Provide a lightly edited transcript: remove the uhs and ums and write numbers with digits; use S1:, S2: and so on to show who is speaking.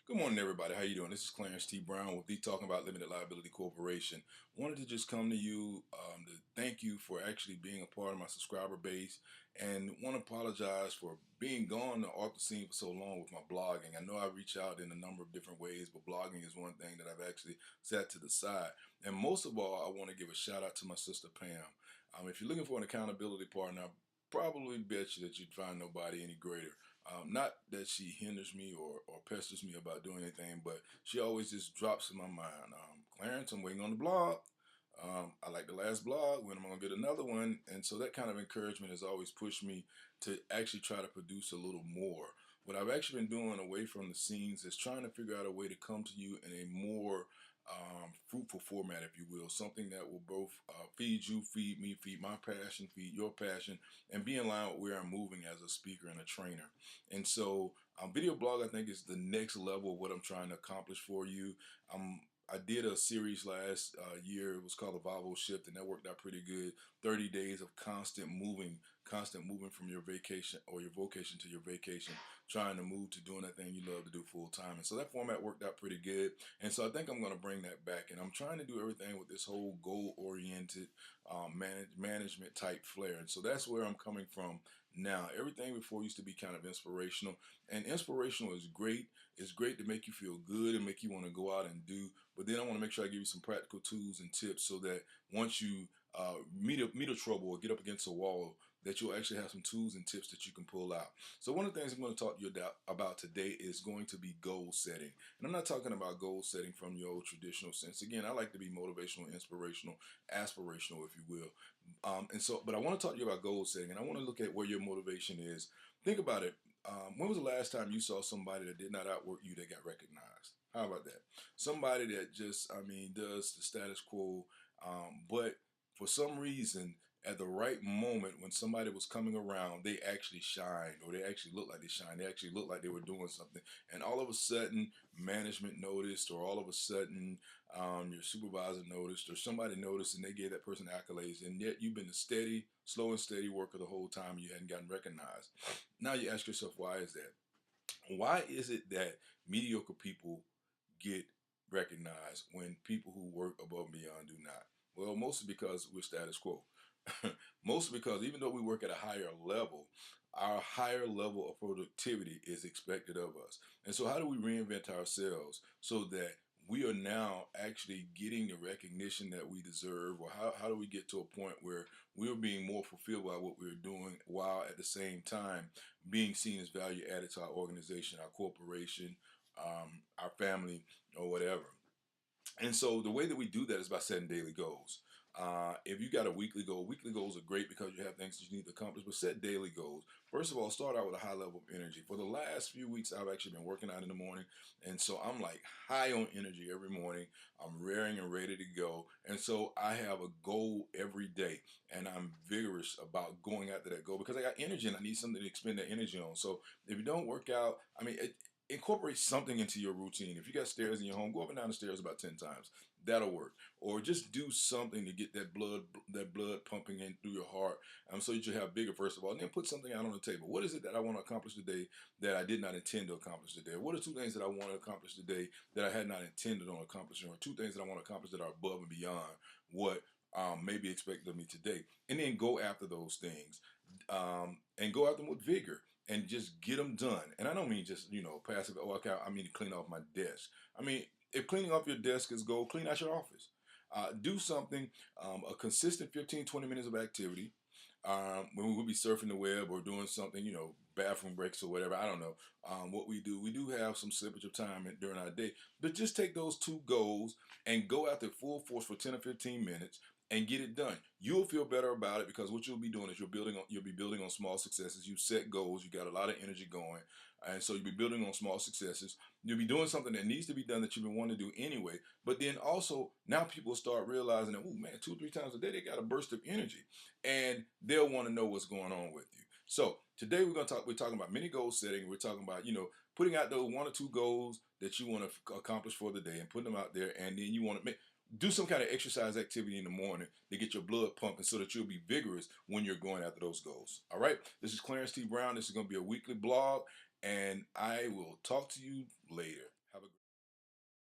S1: Good morning, everybody. How you doing? This is Clarence T. Brown with the Talking About Limited Liability Corporation. Wanted to just come to you to thank you for actually being a part of my subscriber base, and want to apologize for being gone off the scene for so long with my blogging. I know I reach out in a number of different ways, but blogging is one thing that I've actually set to the side. And most of all, I want to give a shout out to my sister Pam. If you're looking for an accountability partner, I probably bet you that you'd find nobody any greater. Not that she hinders me or pesters me about doing anything, but she always just drops in my mind. Clarence, I'm waiting on the blog. I like the last blog. When am I going to get another one? And so that kind of encouragement has always pushed me to actually try to produce a little more. What I've actually been doing away from the scenes is trying to figure out a way to come to you in a more fruitful format, if you will, something that will both feed you, feed me, feed my passion, feed your passion, and be in line with where I'm moving as a speaker and a trainer. And so, video blog, I think, is the next level of what I'm trying to accomplish for you. I did a series last year. It was called the Volvo Shift, and that worked out pretty good. 30 days of constant moving from your vacation or your vocation to your vacation, trying to move to doing that thing you love to do full time. And so that format worked out pretty good. And so I think I'm going to bring that back. And I'm trying to do everything with this whole goal-oriented management type flair. And so that's where I'm coming from now. Everything before used to be kind of inspirational, and inspirational is great. It's great to make you feel good and make you want to go out and do. But then I want to make sure I give you some practical tools and tips so that once you meet a trouble or get up against a wall, that you'll actually have some tools and tips that you can pull out. So one of the things I'm going to talk to you about today is going to be goal setting. And I'm not talking about goal setting from your old traditional sense. Again, I like to be motivational, inspirational, aspirational, if you will. But I want to talk to you about goal setting, and I want to look at where your motivation is. Think about it. When was the last time you saw somebody that did not outwork you that got recognized? How about that? Somebody that just, does the status quo, but for some reason, at the right moment, when somebody was coming around, they actually shined, or they actually looked like they shined. They actually looked like they were doing something. And all of a sudden, management noticed, or all of a sudden, your supervisor noticed, or somebody noticed, and they gave that person accolades. And yet, you've been a steady, slow and steady worker the whole time. You hadn't gotten recognized. Now you ask yourself, why is that? Why is it that mediocre people get recognized when people who work above and beyond do not? Well, mostly because we're status quo. Mostly because even though we work at a higher level, our higher level of productivity is expected of us. And so how do we reinvent ourselves so that we are now actually getting the recognition that we deserve? Or how do we get to a point where we're being more fulfilled by what we're doing, while at the same time being seen as value added to our organization, our corporation, our family, or whatever? And so the way that we do that is by setting daily goals. If you got a weekly goal, weekly goals are great because you have things that you need to accomplish, but set daily goals. First of all, start out with a high level of energy. For the last few weeks, I've actually been working out in the morning, and so I'm like high on energy every morning. I'm raring and ready to go. And so I have a goal every day, and I'm vigorous about going after that goal because I got energy and I need something to expend that energy on. So if you don't work out, incorporate something into your routine. If you got stairs in your home, go up and down the stairs about 10 times. That'll work. Or just do something to get that blood pumping in through your heart, so that you have bigger, first of all, and then put something out on the table. What is it that I want to accomplish today that I did not intend to accomplish today? What are two things that I want to accomplish today that I had not intended on accomplishing, or two things that I want to accomplish that are above and beyond what may be expected of me today? And then go after those things, and go after them with vigor, and just get them done. And I don't mean just, passive. Oh, okay. I mean to clean off my desk. If cleaning off your desk is goal, clean out your office. Do something, a consistent 15, 20 minutes of activity. When we would be surfing the web or doing something, bathroom breaks or whatever. I don't know what we do. We do have some slippage of time during our day, but just take those two goals and go out there full force for 10 or 15 minutes and get it done. You'll feel better about it because what you'll be doing is you'll be building on small successes. You set goals, you got a lot of energy going, and so you'll be building on small successes. You'll be doing something that needs to be done that you've been wanting to do anyway. But then also now people start realizing that, oh man, 2 or 3 times a day they got a burst of energy, and they'll want to know what's going on with you. So today we're talking about mini goal setting. We're talking about, putting out those one or two goals that you want to accomplish for the day and putting them out there, and then you want to do some kind of exercise activity in the morning to get your blood pumping so that you'll be vigorous when you're going after those goals. All right. This is Clarence T. Brown. This is going to be a weekly blog, and I will talk to you later.